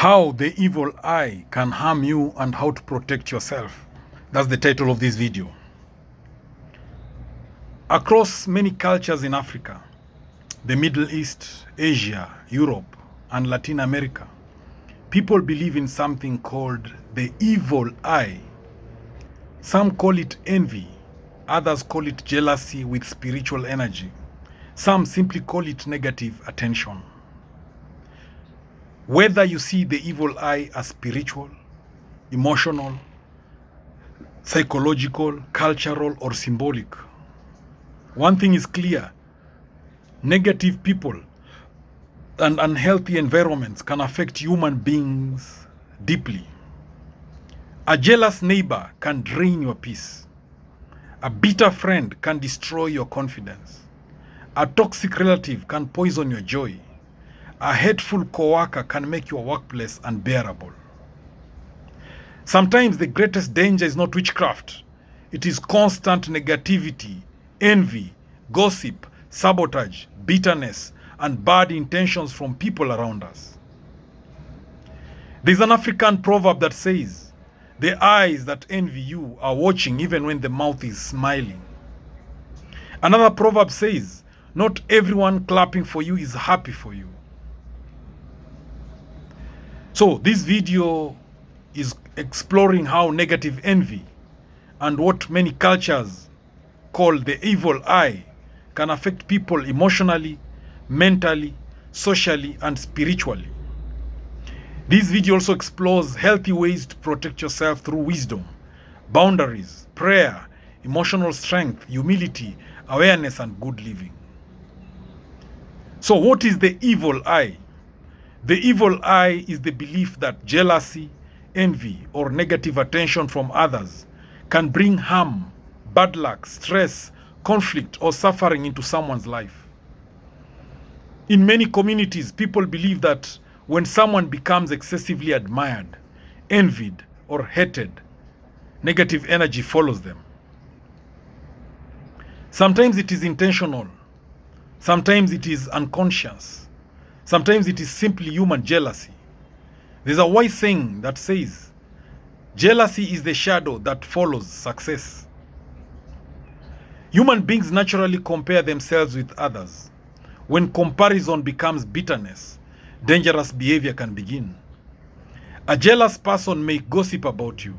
How the evil eye can harm you and how to protect yourself. That's the title of this video. Across many cultures in Africa, the Middle East, Asia, Europe, and Latin America, people believe in something called the evil eye. Some call it envy, others call it jealousy with spiritual energy. Some simply call it negative attention. Whether you see the evil eye as spiritual, emotional, psychological, cultural, or symbolic, one thing is clear: negative people and unhealthy environments can affect human beings deeply. A jealous neighbor can drain your peace. A bitter friend can destroy your confidence. A toxic relative can poison your joy. A hateful coworker can make your workplace unbearable. Sometimes the greatest danger is not witchcraft. It is constant negativity, envy, gossip, sabotage, bitterness, and bad intentions from people around us. There's an African proverb that says, "The eyes that envy you are watching even when the mouth is smiling." Another proverb says, "Not everyone clapping for you is happy for you." So this video is exploring how negative envy and what many cultures call the evil eye can affect people emotionally, mentally, socially, and spiritually. This video also explores healthy ways to protect yourself through wisdom, boundaries, prayer, emotional strength, humility, awareness, and good living. So what is the evil eye? The evil eye is the belief that jealousy, envy, or negative attention from others can bring harm, bad luck, stress, conflict, or suffering into someone's life. In many communities, people believe that when someone becomes excessively admired, envied, or hated, negative energy follows them. Sometimes it is intentional. Sometimes it is unconscious. Sometimes it is simply human jealousy. There's a wise saying that says, "Jealousy is the shadow that follows success." Human beings naturally compare themselves with others. When comparison becomes bitterness, dangerous behavior can begin. A jealous person may gossip about you,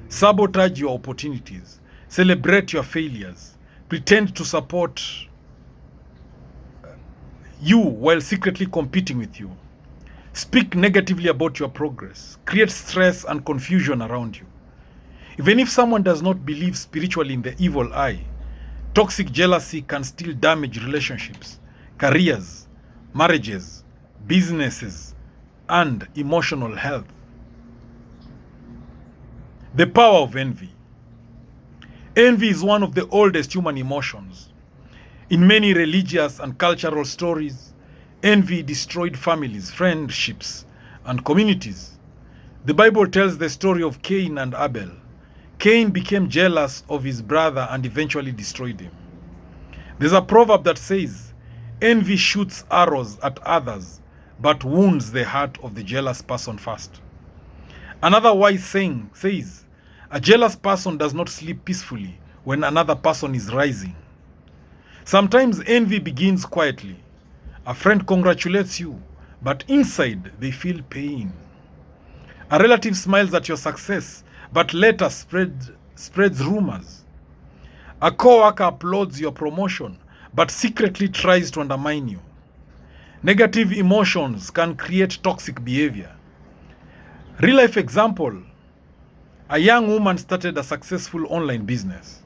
sabotage your opportunities, celebrate your failures, pretend to support you while secretly competing with you, speak negatively about your progress, create stress and confusion around you. Even if someone does not believe spiritually in the evil eye, toxic jealousy can still damage relationships, careers, marriages, businesses, and emotional health. The power of envy. Envy is one of the oldest human emotions. In many religious and cultural stories, envy destroyed families, friendships, and communities. The Bible tells the story of Cain and Abel. Cain became jealous of his brother and eventually destroyed him. There's a proverb that says, "Envy shoots arrows at others, but wounds the heart of the jealous person first." Another wise saying says, "A jealous person does not sleep peacefully when another person is rising." Sometimes envy begins quietly. A friend congratulates you, but inside they feel pain. A relative smiles at your success, but later spreads rumors. A coworker applauds your promotion, but secretly tries to undermine you. Negative emotions can create toxic behavior. Real life example: a young woman started a successful online business.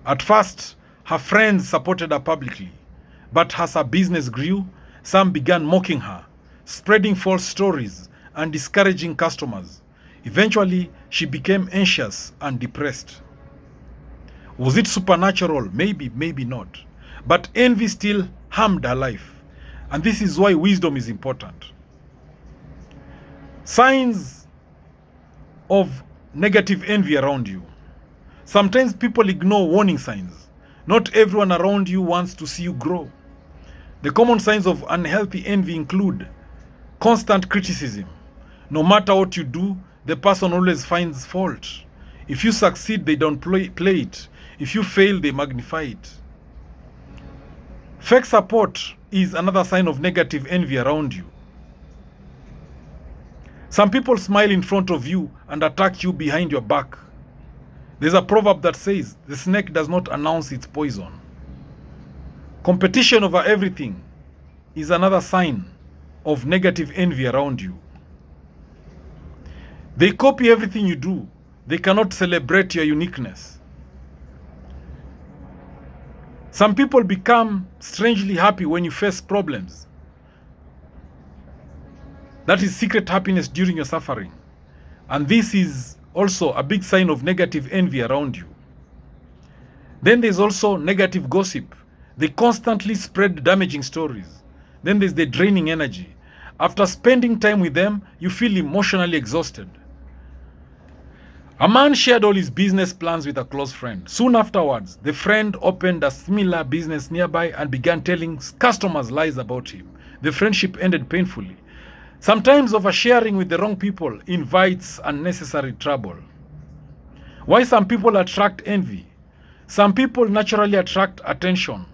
At first, her friends supported her publicly, but as her business grew, some began mocking her, spreading false stories, and discouraging customers. Eventually, she became anxious and depressed. Was it supernatural? Maybe, maybe not. But envy still harmed her life. And this is why wisdom is important. Signs of negative envy around you. Sometimes people ignore warning signs. Not everyone around you wants to see you grow. The common signs of unhealthy envy include constant criticism, No matter what you do, the person always finds fault. If you succeed, they don't play it. If you fail, they magnify it. Fake support is another sign of negative envy around you. Some people smile in front of you and attack you behind your back. There's a proverb that says, the snake does not announce its poison. Competition over everything is another sign of negative envy around you. They copy everything you do. They cannot celebrate your uniqueness. Some people become strangely happy when you face problems. That is secret happiness during your suffering. And this is also a big sign of negative envy around you. Then there's also negative gossip. They constantly spread damaging stories. Then there's the draining energy. After spending time with them, you feel emotionally exhausted. A man shared all his business plans with a close friend. Soon afterwards, the friend opened a similar business nearby and began telling customers lies about him. The friendship ended painfully. Sometimes oversharing with the wrong people invites unnecessary trouble. Why some people attract envy? Some people naturally attract attention.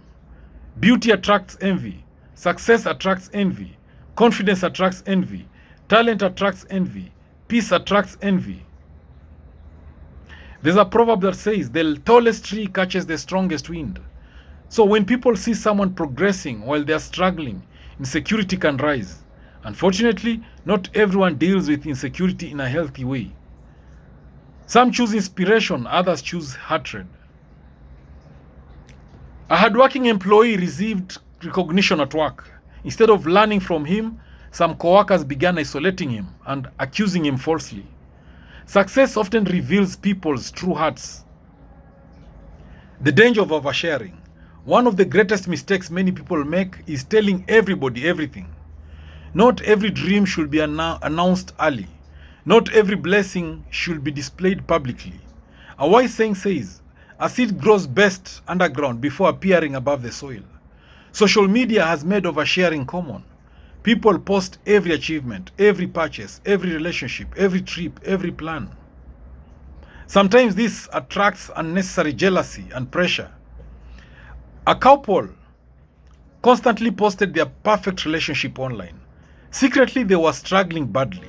Beauty attracts envy. Success attracts envy. Confidence attracts envy. Talent attracts envy. Peace attracts envy. There's a proverb that says, the tallest tree catches the strongest wind. So when people see someone progressing while they are struggling, insecurity can rise. Unfortunately, not everyone deals with insecurity in a healthy way. Some choose inspiration, others choose hatred. A hardworking employee received recognition at work. Instead of learning from him, some coworkers began isolating him and accusing him falsely. Success often reveals people's true hearts. The danger of oversharing. One of the greatest mistakes many people make is telling everybody everything. Not every dream should be announced early. Not every blessing should be displayed publicly. A wise saying says, a seed grows best underground before appearing above the soil. Social media has made oversharing common. People post every achievement, every purchase, every relationship, every trip, every plan. Sometimes this attracts unnecessary jealousy and pressure. A couple constantly posted their perfect relationship online. Secretly, they were struggling badly.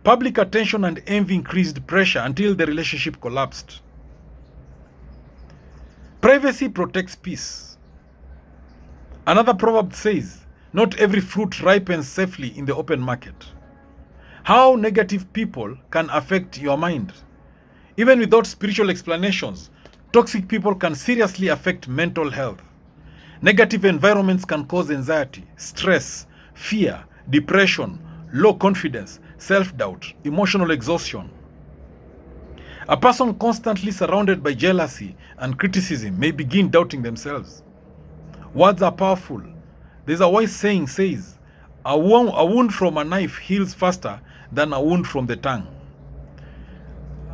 Public attention and envy increased pressure until the relationship collapsed. Privacy protects peace. Another proverb says, not every fruit ripens safely in the open market. How negative people can affect your mind. Even without spiritual explanations, toxic people can seriously affect mental health. Negative environments can cause anxiety, stress, fear, depression, low confidence, self-doubt, emotional exhaustion. A person constantly surrounded by jealousy and criticism may begin doubting themselves. Words are powerful. There's a wise saying says, a wound from a knife heals faster than a wound from the tongue.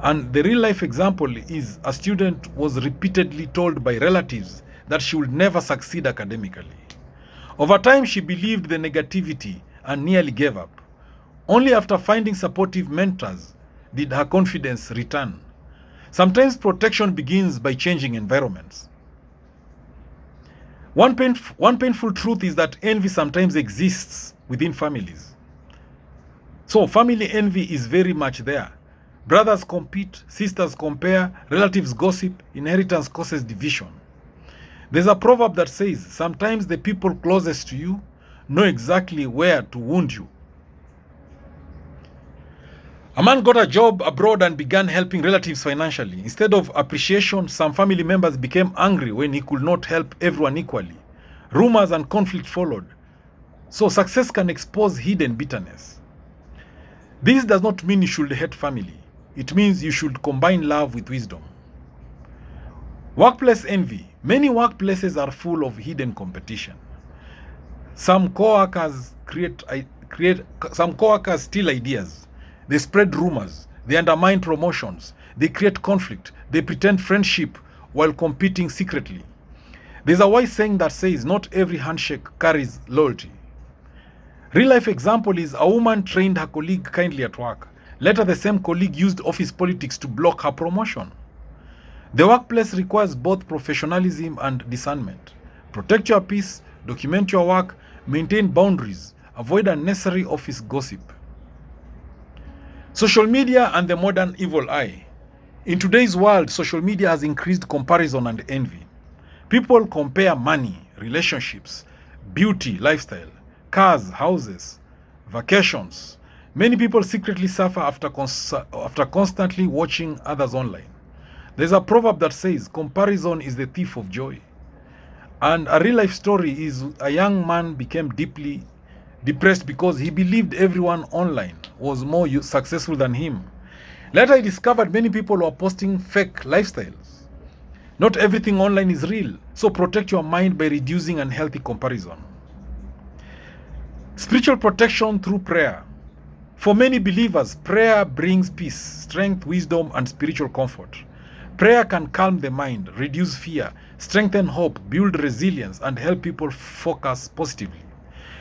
And the real life example is a student was repeatedly told by relatives that she would never succeed academically. Over time, she believed the negativity and nearly gave up. Only after finding supportive mentors did her confidence return. Sometimes protection begins by changing environments. One painful truth is that envy sometimes exists within families. So family envy is very much there. Brothers compete, sisters compare, relatives gossip, inheritance causes division. There's a proverb that says, sometimes the people closest to you know exactly where to wound you. A man got a job abroad and began helping relatives financially. Instead of appreciation, some family members became angry when he could not help everyone equally. Rumors and conflict followed. So success can expose hidden bitterness. This does not mean you should hate family. It means you should combine love with wisdom. Workplace envy. Many workplaces are full of hidden competition. Some coworkers steal ideas. They spread rumors, they undermine promotions, they create conflict, they pretend friendship while competing secretly. There's a wise saying that says, not every handshake carries loyalty. Real life example is a woman trained her colleague kindly at work. Later, the same colleague used office politics to block her promotion. The workplace requires both professionalism and discernment. Protect your peace, document your work, maintain boundaries, avoid unnecessary office gossip. Social media and the modern evil eye. In today's world, social media has increased comparison and envy. People compare money, relationships, beauty, lifestyle, cars, houses, vacations. Many people secretly suffer after constantly watching others online. There's a proverb that says, comparison is the thief of joy. And a real life story is a young man became deeply depressed because he believed everyone online was more successful than him. Later, he discovered many people were posting fake lifestyles. Not everything online is real, so protect your mind by reducing unhealthy comparison. Spiritual protection through prayer. For many believers, prayer brings peace, strength, wisdom, and spiritual comfort. Prayer can calm the mind, reduce fear, strengthen hope, build resilience, and help people focus positively.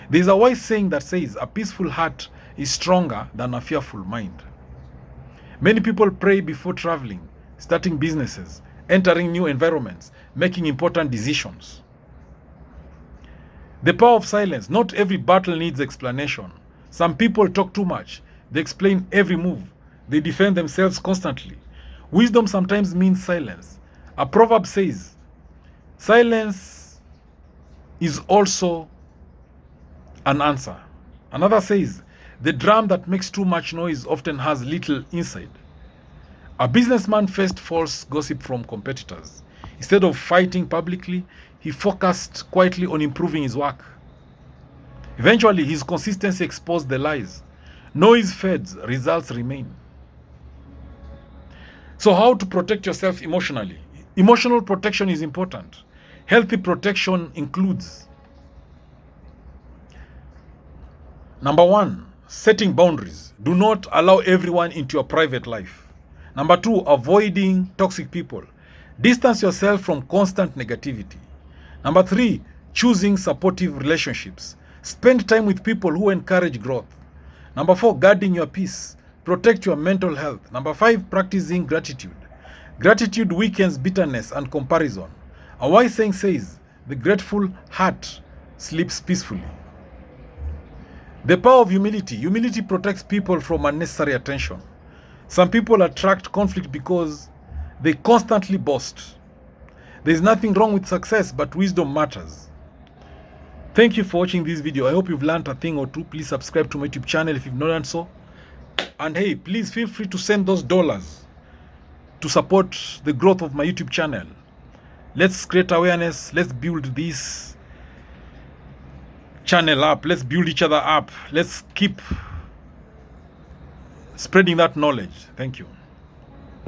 There is a wise saying that says, a peaceful heart is stronger than a fearful mind. Many people pray before traveling, starting businesses, entering new environments, making important decisions. The power of silence. Not every battle needs explanation. Some people talk too much. They explain every move. They defend themselves constantly. Wisdom sometimes means silence. A proverb says, silence is also an answer. Another says, the drum that makes too much noise often has little inside. A businessman faced false gossip from competitors. Instead of fighting publicly, he focused quietly on improving his work. Eventually, his consistency exposed the lies. Noise fades, results remain. So how to protect yourself emotionally? Emotional protection is important. Healthy protection includes: number 1, setting boundaries. Do not allow everyone into your private life. Number 2, avoiding toxic people. Distance yourself from constant negativity. Number 3, choosing supportive relationships. Spend time with people who encourage growth. Number 4, guarding your peace. Protect your mental health. Number 5, practicing gratitude. Gratitude weakens bitterness and comparison. A wise saying says, the grateful heart sleeps peacefully. The power of humility. Humility protects people from unnecessary attention. Some people attract conflict because they constantly boast. There is nothing wrong with success, but wisdom matters. Thank you for watching this video. I hope you've learned a thing or two. Please subscribe to my YouTube channel if you've not done so. And hey, please feel free to send those dollars to support the growth of my YouTube channel. Let's create awareness. Let's build this channel up. Let's build each other up. Let's keep spreading that knowledge. Thank you.